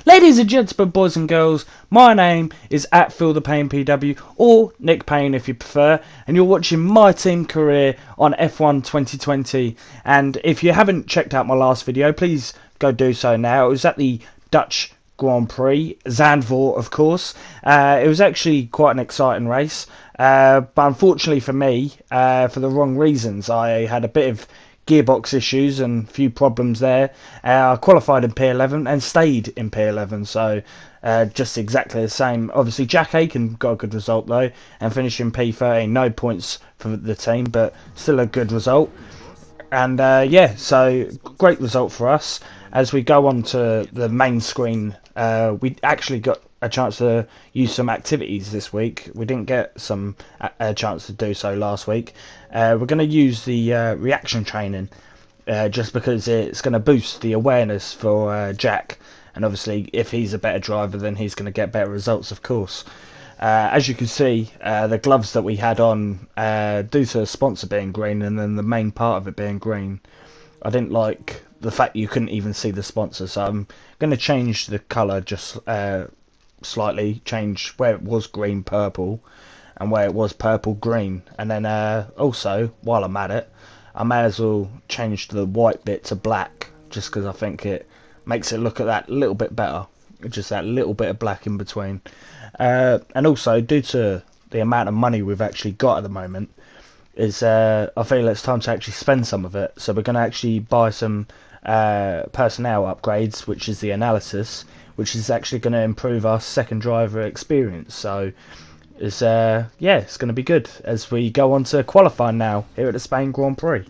Ladies and gentlemen, boys and girls, my name is at Feel the Pain PW, or Nick Payne if you prefer, and you're watching my team career on F1 2020. And if you haven't checked out my last video, please go do so now. It was at the Dutch Grand Prix, Zandvoort of course. It was actually quite an exciting race, but unfortunately for me, for the wrong reasons. I had a bit of gearbox issues and a few problems there. I qualified in P11 and stayed in P11, so just exactly the same. Obviously Jack Aiken got a good result though and finished in P13. No points for the team, but still a good result. And yeah, so great result for us. As we go on to the main screen, we actually got a chance to use some activities this week. We didn't get a chance to do so last week. We're going to use the reaction training just because it's going to boost the awareness for Jack, and obviously if he's a better driver then he's going to get better results, of course. As you can see, the gloves that we had on, due to the sponsor being green and then the main part of it being green, I didn't like the fact you couldn't even see the sponsor, so I'm going to change the colour just slightly, change where it was green purple and where it was purple green. And then also, while I'm at it, I may as well change the white bit to black, just because I think it makes it look at that little bit better, just that little bit of black in between. And also, due to the amount of money we've actually got at the moment, is I feel it's time to actually spend some of it. So we're going to actually buy some personnel upgrades, which is the analysis, which is actually going to improve our second driver experience. So it's yeah, it's going to be good as we go on to qualifying now here at the Spain Grand Prix.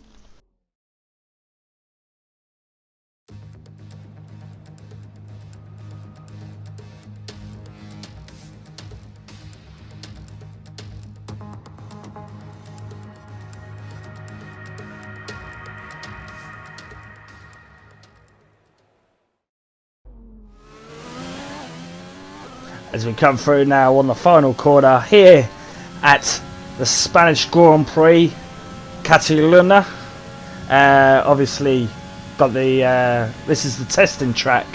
As we come through now on the final corner here at the Spanish Grand Prix, Catalunya. Obviously, got the this is the testing track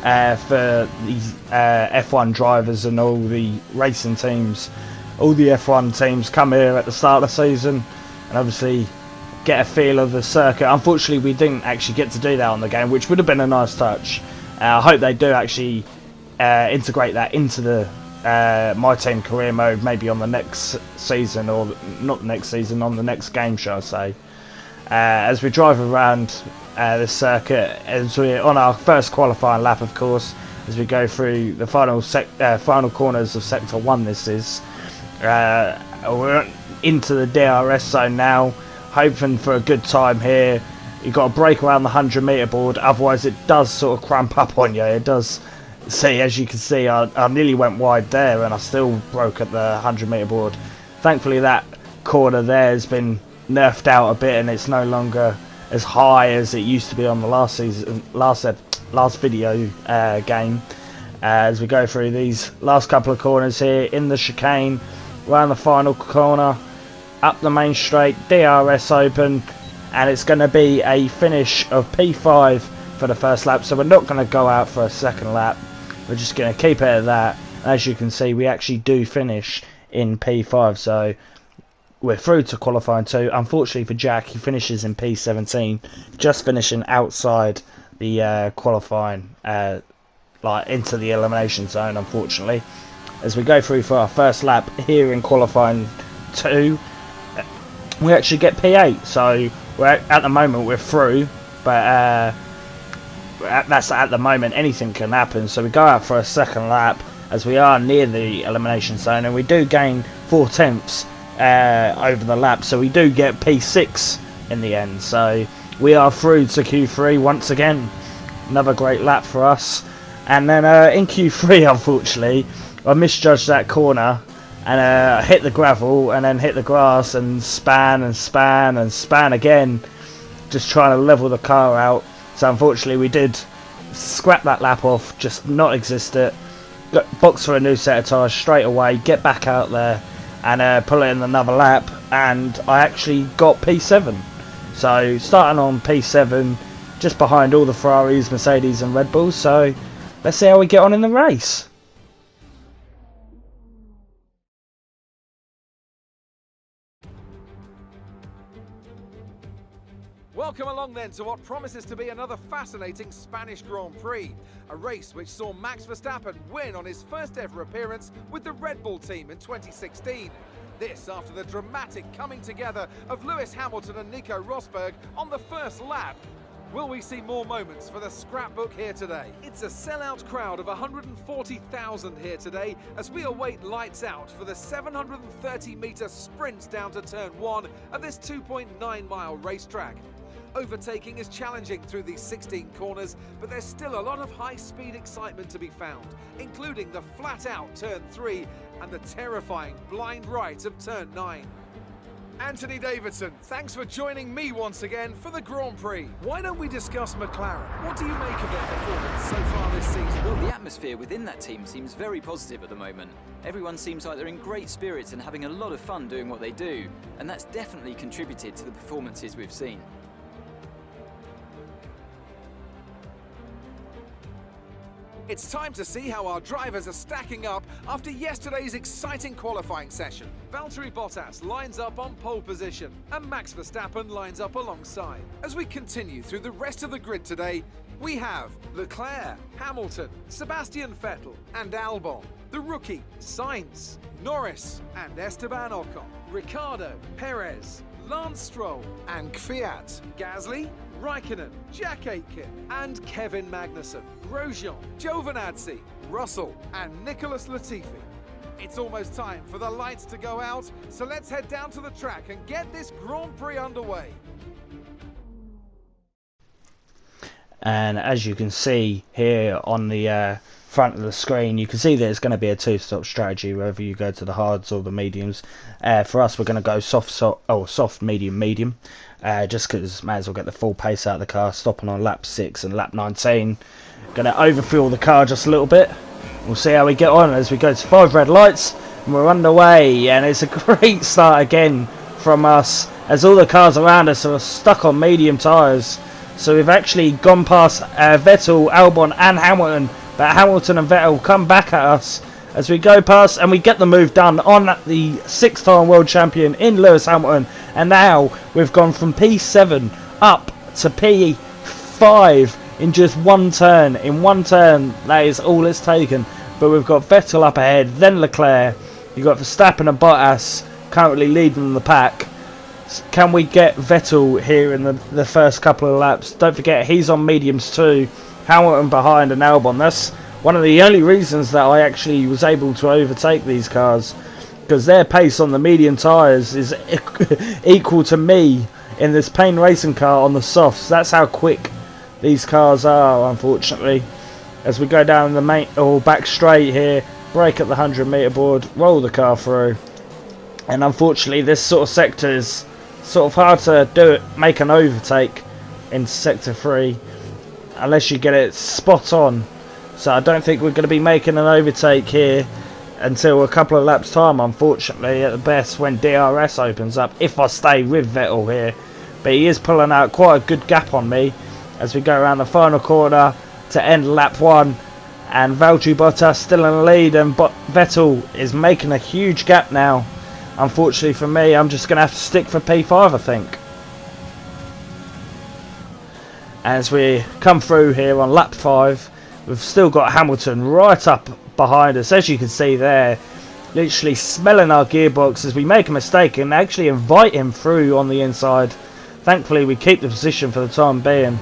for the F1 drivers and all the racing teams. All the F1 teams come here at the start of the season and obviously get a feel of the circuit. Unfortunately, we didn't actually get to do that on the game, which would have been a nice touch. I hope they do actually integrate that into the MyTeam career mode, maybe on the next season, or not the next season, on the next game, shall I say. As we drive around this circuit, as we're on our first qualifying lap, of course, as we go through the final corners of Sector 1, this is. We're into the DRS zone now, hoping for a good time here. You've got to brake around the 100-metre board, otherwise it does sort of cramp up on you. It does. See, as you can see, I nearly went wide there and I still broke at the 100-metre board. Thankfully that corner there has been nerfed out a bit and it's no longer as high as it used to be on the last video game. As we go through these last couple of corners here in the chicane, around the final corner, up the main straight, DRS open, and it's going to be a finish of P5 for the first lap, so we're not going to go out for a second lap. We're just going to keep it at that. As you can see, we actually do finish in P5, so we're through to qualifying 2. Unfortunately for Jack, he finishes in P17, just finishing outside the qualifying, like into the elimination zone, unfortunately. As we go through for our first lap here in qualifying 2, we actually get P8, so at the moment we're through, but that's at the moment. Anything can happen, so we go out for a second lap as we are near the elimination zone, and we do gain 4/10 over the lap, so we do get P6 in the end. So we are through to Q3 once again. Another great lap for us. And then in Q3, unfortunately, I misjudged that corner and hit the gravel and then hit the grass and span and span and span again, just trying to level the car out. So unfortunately we did scrap that lap off, just not exist it, box for a new set of tyres straight away, get back out there and pull it in another lap, and I actually got P7. So starting on P7, just behind all the Ferraris, Mercedes and Red Bulls, so let's see how we get on in the race. Welcome along then to what promises to be another fascinating Spanish Grand Prix. A race which saw Max Verstappen win on his first ever appearance with the Red Bull team in 2016. This after the dramatic coming together of Lewis Hamilton and Nico Rosberg on the first lap. Will we see more moments for the scrapbook here today? It's a sellout crowd of 140,000 here today as we await lights out for the 730-metre sprint down to turn 1 of this 2.9-mile racetrack. Overtaking is challenging through these 16 corners, but there's still a lot of high-speed excitement to be found, including the flat-out turn 3 and the terrifying blind right of turn 9. Anthony Davidson, thanks for joining me once again for the Grand Prix. Why don't we discuss McLaren? What do you make of their performance so far this season? Well, the atmosphere within that team seems very positive at the moment. Everyone seems like they're in great spirits and having a lot of fun doing what they do, and that's definitely contributed to the performances we've seen. It's time to see how our drivers are stacking up after yesterday's exciting qualifying session. Valtteri Bottas lines up on pole position and Max Verstappen lines up alongside. As we continue through the rest of the grid today, we have Leclerc, Hamilton, Sebastian Vettel and Albon, the rookie, Sainz, Norris and Esteban Ocon, Ricciardo, Perez, Lance Stroll and Kvyat, Gasly, Raikkonen, Jack Aitken and Kevin Magnussen, Grosjean, Giovinazzi, Russell and Nicholas Latifi. It's almost time for the lights to go out, so let's head down to the track and get this Grand Prix underway. And as you can see here on the front of the screen, you can see that it's going to be a two-stop strategy whether you go to the hards or the mediums. For us, we're going to go soft, medium, medium, just because may as well get the full pace out of the car, stopping on lap 6 and lap 19. Going to overfuel the car just a little bit. We'll see how we get on as we go to 5 red lights and we're underway, and it's a great start again from us as all the cars around us are stuck on medium tyres. So we've actually gone past Vettel, Albon and Hamilton, but Hamilton and Vettel come back at us as we go past, and we get the move done on the 6-time world champion in Lewis Hamilton. And now we've gone from P7 up to P5 in just one turn. In one turn, that is all it's taken. But we've got Vettel up ahead, then Leclerc. You've got Verstappen and Bottas currently leading the pack. Can we get Vettel here in the first couple of laps? Don't forget, he's on mediums too. Hamilton behind and Albon. That's one of the only reasons that I actually was able to overtake these cars, because their pace on the medium tyres is equal to me in this Payne racing car on the softs. That's how quick these cars are, unfortunately. As we go down the back straight here, brake at the 100-metre board, roll the car through. And unfortunately, this sort of sector is sort of hard to make an overtake in sector 3 unless you get it spot on. So I don't think we're going to be making an overtake here until a couple of laps time, unfortunately, at the best, when DRS opens up, if I stay with Vettel here. But he is pulling out quite a good gap on me as we go around the final corner to end lap 1. And Valtteri Bottas still in the lead, and Vettel is making a huge gap now. Unfortunately for me, I'm just going to have to stick for P5, I think. As we come through here on lap 5, we've still got Hamilton right up behind us, as you can see there, literally smelling our gearbox as we make a mistake and actually invite him through on the inside. Thankfully, we keep the position for the time being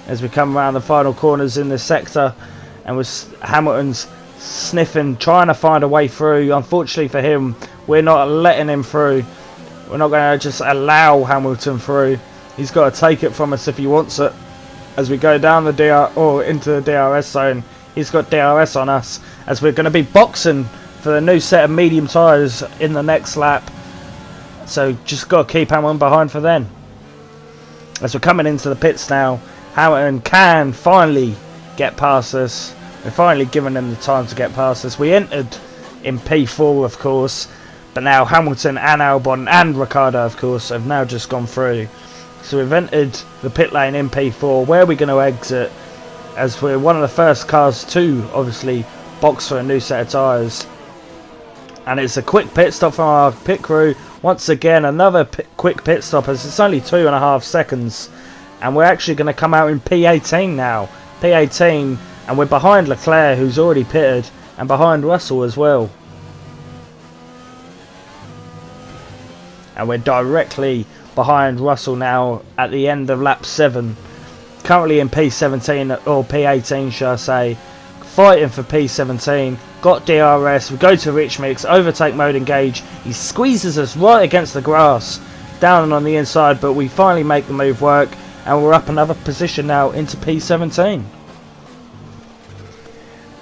as we come around the final corners in this sector, and with Hamilton's sniffing, trying to find a way through. Unfortunately for him, we're not letting him through. We're not going to just allow Hamilton through. He's got to take it from us if he wants it. As we go down the into the DRS zone, he's got DRS on us, as we're going to be boxing for the new set of medium tyres in the next lap. So just got to keep Hamilton behind for then. As we're coming into the pits now, Hamilton can finally get past us. We're finally giving him the time to get past us. We entered in P4, of course, but now Hamilton and Albon and Ricciardo, of course, have now just gone through. So we've entered the pit lane in P4. Where are we going to exit? as we're one of the first cars to obviously box for a new set of tyres. And it's a quick pit stop from our pit crew. Once again, another quick pit stop, as it's only 2.5 seconds. And we're actually going to come out in P18 now. P18, and we're behind Leclerc, who's already pitted, and behind Russell as well. And we're directly behind Russell now at the end of lap 7. Currently in P17, or P18 should I say. Fighting for P17. Got DRS. We go to Rich Mix. Overtake mode engage. He squeezes us right against the grass. Down and on the inside, but we finally make the move work. And we're up another position now into P17.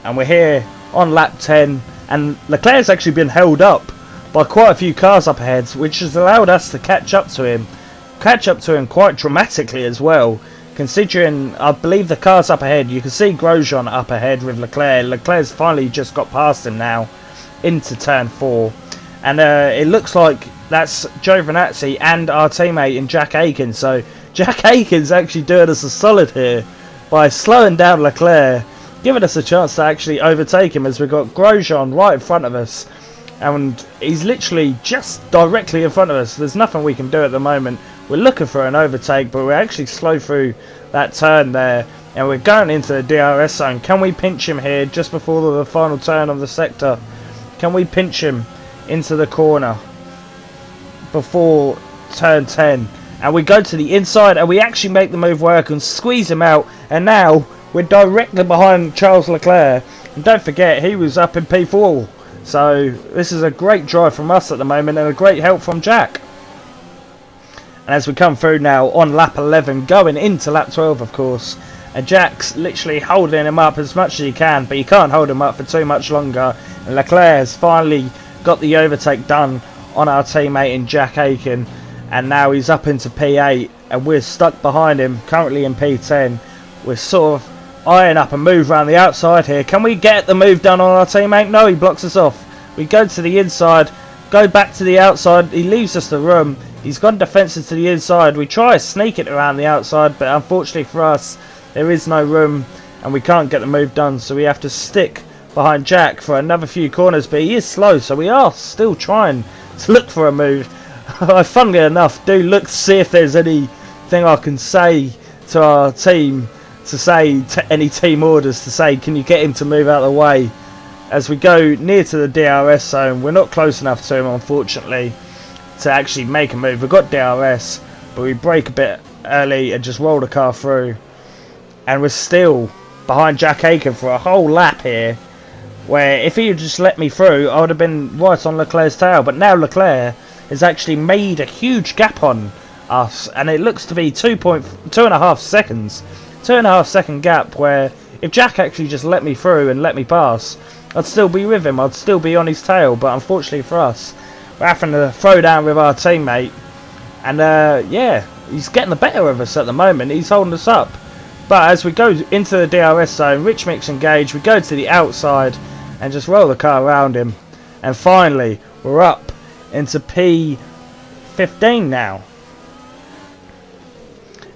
And we're here on lap 10. And Leclerc's actually been held up by quite a few cars up ahead, which has allowed us to catch up to him. Catch up to him quite dramatically as well. Considering, I believe the cars up ahead, you can see Grosjean up ahead with Leclerc. Leclerc's finally just got past him now into turn 4. And it looks like that's Giovinazzi and our teammate in Jack Aitken. So Jack Aitken's actually doing us a solid here by slowing down Leclerc, giving us a chance to actually overtake him, as we've got Grosjean right in front of us. And he's literally just directly in front of us. There's nothing we can do at the moment. We're looking for an overtake, but we're actually slow through that turn there. And we're going into the DRS zone. Can we pinch him here just before the final turn of the sector? Can we pinch him into the corner before turn 10? And we go to the inside, and we actually make the move work and squeeze him out. And now we're directly behind Charles Leclerc. And don't forget, he was up in P4. So this is a great drive from us at the moment, and a great help from Jack. And as we come through now on lap 11, going into lap 12 of course, and Jack's literally holding him up as much as he can, but he can't hold him up for too much longer. And Leclerc has finally got the overtake done on our teammate in Jack Aitken, and now he's up into P8, and we're stuck behind him currently in P10. We're sort of eyeing up a move around the outside here. Can we get the move done on our teammate? No, he blocks us off. We go to the inside, go back to the outside. He leaves us the room. He's gone defensive to the inside. We try to sneak it around the outside, but unfortunately for us, there is no room and we can't get the move done. So we have to stick behind Jack for another few corners, but he is slow, so we are still trying to look for a move. I, funnily enough, do look to see if there's anything I can say to our team, to say to any team orders, to say, can you get him to move out of the way? As we go near to the DRS zone, we're not close enough to him, unfortunately, to actually make a move. We've got DRS, but we brake a bit early and just roll the car through. And we're still behind Jack Aitken for a whole lap here, where if he had just let me through, I would have been right on Leclerc's tail. But now Leclerc has actually made a huge gap on us, and it looks to be 2.5 seconds. 2.5 second gap, where if Jack actually just let me through and let me pass, I'd still be with him, I'd still be on his tail. But unfortunately for us, we're having to throw down with our teammate, and yeah, he's getting the better of us at the moment. He's holding us up. But as we go into the DRS zone, Rich Mix engage, we go to the outside and just roll the car around him, and finally we're up into P15 now,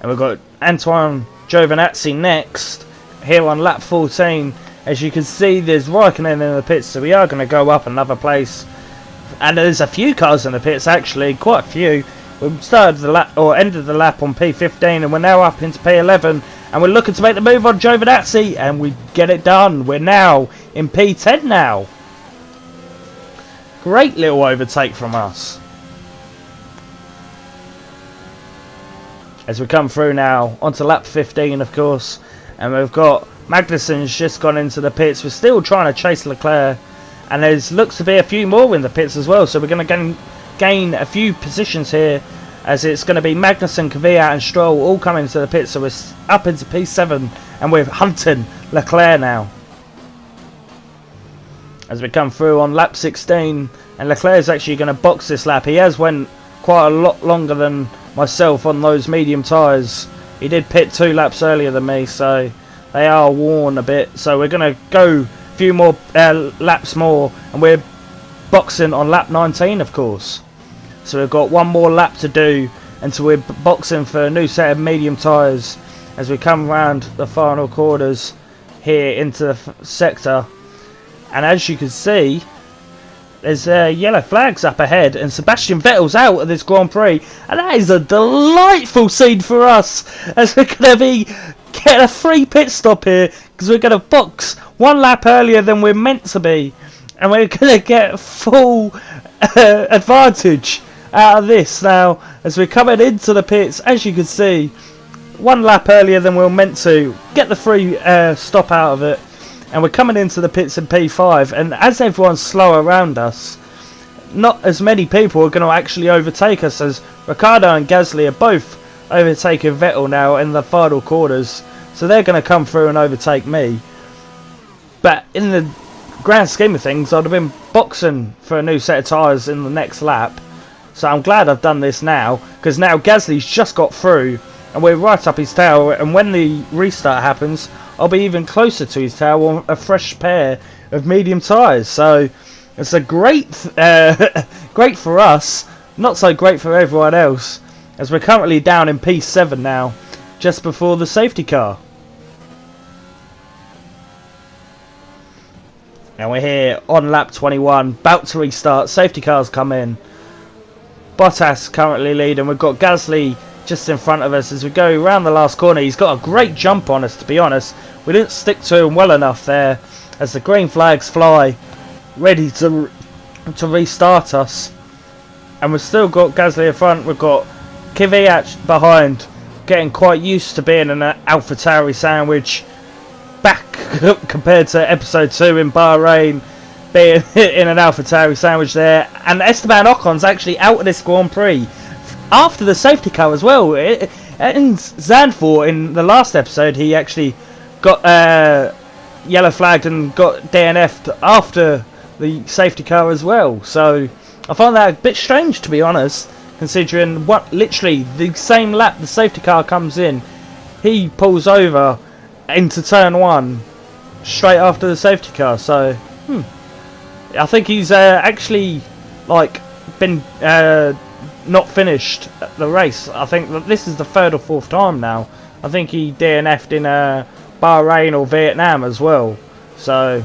and we've got Antoine Giovinazzi next here on lap 14. As you can see, there's Raikkonen in the pits, so we are going to go up another place. And there's a few cars in the pits, actually, quite a few. We started the lap, or ended the lap on P15, and we're now up into P11, and we're looking to make the move on Giovinazzi, and we get it done. We're now in P10 now. Great little overtake from us. As we come through now onto lap 15, of course, and we've got Magnussen's just gone into the pits. We're still trying to chase Leclerc, and there looks to be a few more in the pits as well, so we're going to gain a few positions here, as it's going to be Magnussen, Kvyat and Stroll all coming to the pits. So we're up into P7 and we're hunting Leclerc now as we come through on lap 16, and Leclerc is actually going to box this lap. He has went quite a lot longer than myself on those medium tyres. He did pit 2 laps earlier than me, so they are worn a bit. So we're going to go a few more laps more, and we're boxing on lap 19, of course. So we've got one more lap to do until we're boxing for a new set of medium tyres. as we come round the final corners here into the sector. And as you can see, there's yellow flags up ahead, and Sebastian Vettel's out of this Grand Prix, and that is a delightful scene for us, as we're going to be getting a free pit stop here, because we're going to box 1 lap earlier than we're meant to be, and we're going to get full advantage out of this now, as we're coming into the pits. As you can see, 1 lap earlier than we're meant to, get the free stop out of it. And we're coming into the pits in P5, and as everyone's slow around us, not as many people are going to actually overtake us, as Ricciardo and Gasly are both overtaking Vettel now in the final quarters, so they're going to come through and overtake me. But in the grand scheme of things, I'd have been boxing for a new set of tyres in the next lap, so I'm glad I've done this now, because now Gasly's just got through and we're right up his tail, and when the restart happens, I'll be even closer to his tail on a fresh pair of medium tyres. So it's a great great for us, not so great for everyone else, as we're currently down in P7 now, just before the safety car. And we're here on lap 21, about to restart, safety cars come in. Bottas currently leading, we've got Gasly just in front of us as we go around the last corner. He's got a great jump on us, to be honest. We didn't stick to him well enough there, as the green flags fly, ready to restart us. And we've still got Gasly in front. We've got Kvyat behind, getting quite used to being in an AlphaTauri sandwich, back compared to episode 2 in Bahrain, being in an AlphaTauri sandwich there. And Esteban Ocon's actually out of this Grand Prix after the safety car as well. In Zandvoort, in the last episode, he actually got yellow flagged and got DNF'd after the safety car as well. So I find that a bit strange, to be honest, considering what literally the same lap the safety car comes in, he pulls over into turn 1 straight after the safety car. So I think he's actually like been not finished the race. I think that this is the 3rd or 4th time now. I think he DNF'd in Bahrain or Vietnam as well. So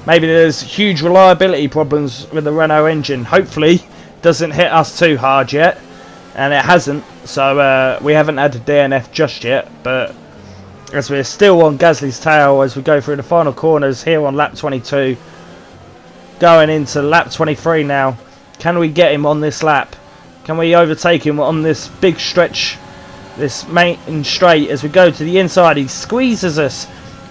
maybe there's huge reliability problems with the Renault engine. Hopefully doesn't hit us too hard yet, and it hasn't. So we haven't had a DNF just yet. But as we're still on Gasly's tail as we go through the final corners here on lap 22, going into lap 23 now. Can we get him on this lap? Can we overtake him on this big stretch, this main straight? As we go to the inside, he squeezes us.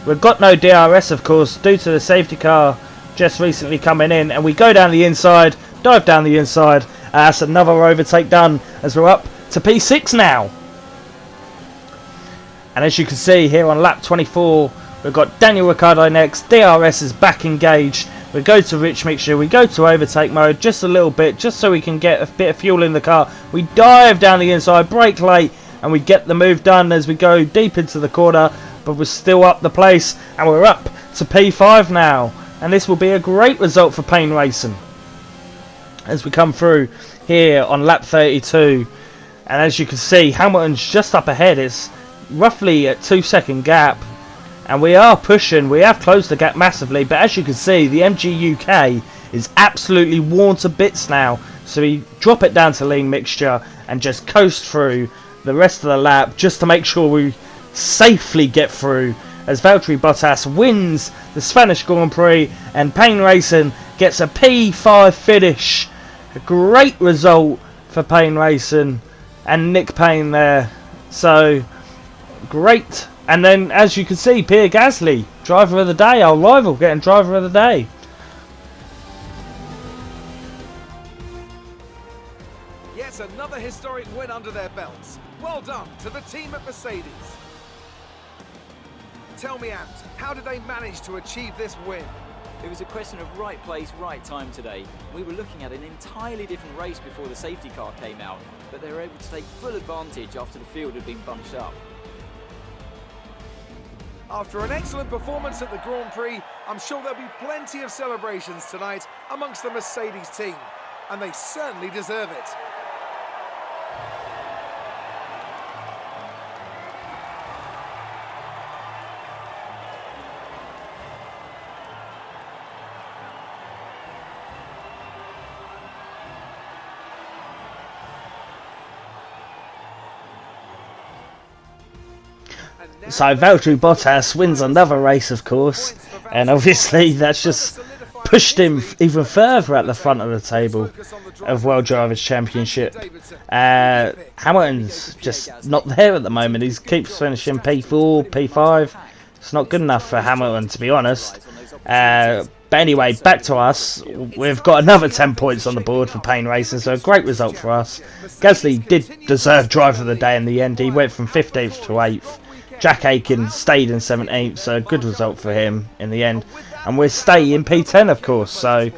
We've got no DRS, of course, due to the safety car just recently coming in. And we go down the inside, dive down the inside. That's another overtake done, as we're up to P6 now. And as you can see here on lap 24, we've got Daniel Ricciardo next. DRS is back engaged. We go to rich mixture, we go to overtake mode just a little bit, just so we can get a bit of fuel in the car. We dive down the inside, brake late, and we get the move done as we go deep into the corner. But we're still up the place, and we're up to P5 now. And this will be a great result for Payne Racing as we come through here on lap 32. And as you can see, Hamilton's just up ahead. It's roughly a 2-second gap. And we are pushing, we have closed the gap massively, but as you can see, the MG UK is absolutely worn to bits now. So we drop it down to lean mixture and just coast through the rest of the lap just to make sure we safely get through, as Valtteri Bottas wins the Spanish Grand Prix and Payne Racing gets a P5 finish. A great result for Payne Racing and Nick Payne there. So great. And then, as you can see, Pierre Gasly, driver of the day, our rival, getting driver of the day. Yet another historic win under their belts. Well done to the team at Mercedes. Tell me, Ant, how did they manage to achieve this win? It was a question of right place, right time today. We were looking at an entirely different race before the safety car came out, but they were able to take full advantage after the field had been bunched up. After an excellent performance at the Grand Prix, I'm sure there'll be plenty of celebrations tonight amongst the Mercedes team, and they certainly deserve it. So Valtteri Bottas wins another race, of course, and obviously that's just pushed him even further at the front of the table of World Drivers' Championship. Hamilton's just not there at the moment. He keeps finishing P4, P5. It's not good enough for Hamilton, to be honest. But anyway, back to us. We've got another 10 points on the board for Payne Racing, so a great result for us. Gasly did deserve driver of the day in the end. He went from 15th to 8th. Jack Aiken stayed in 17th, so a good result for him in the end. And we're staying in P10, of course, so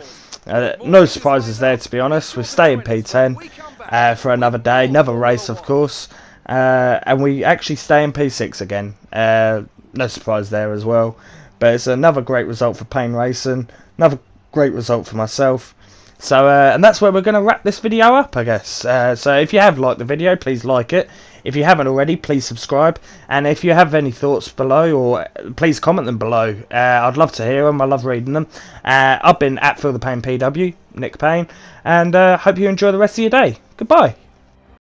no surprises there, to be honest. We're staying P10 for another day, another race, of course. And we actually stay in P6 again. No surprise there as well. But it's another great result for Payne Racing, another great result for myself. So, and that's where we're going to wrap this video up, I guess. So if you have liked the video, please like it. If you haven't already, please subscribe. And if you have any thoughts below, or please comment them below. I'd love to hear them. I love reading them. I've been at Feel the Pain PW, Nick Payne. And hope you enjoy the rest of your day. Goodbye.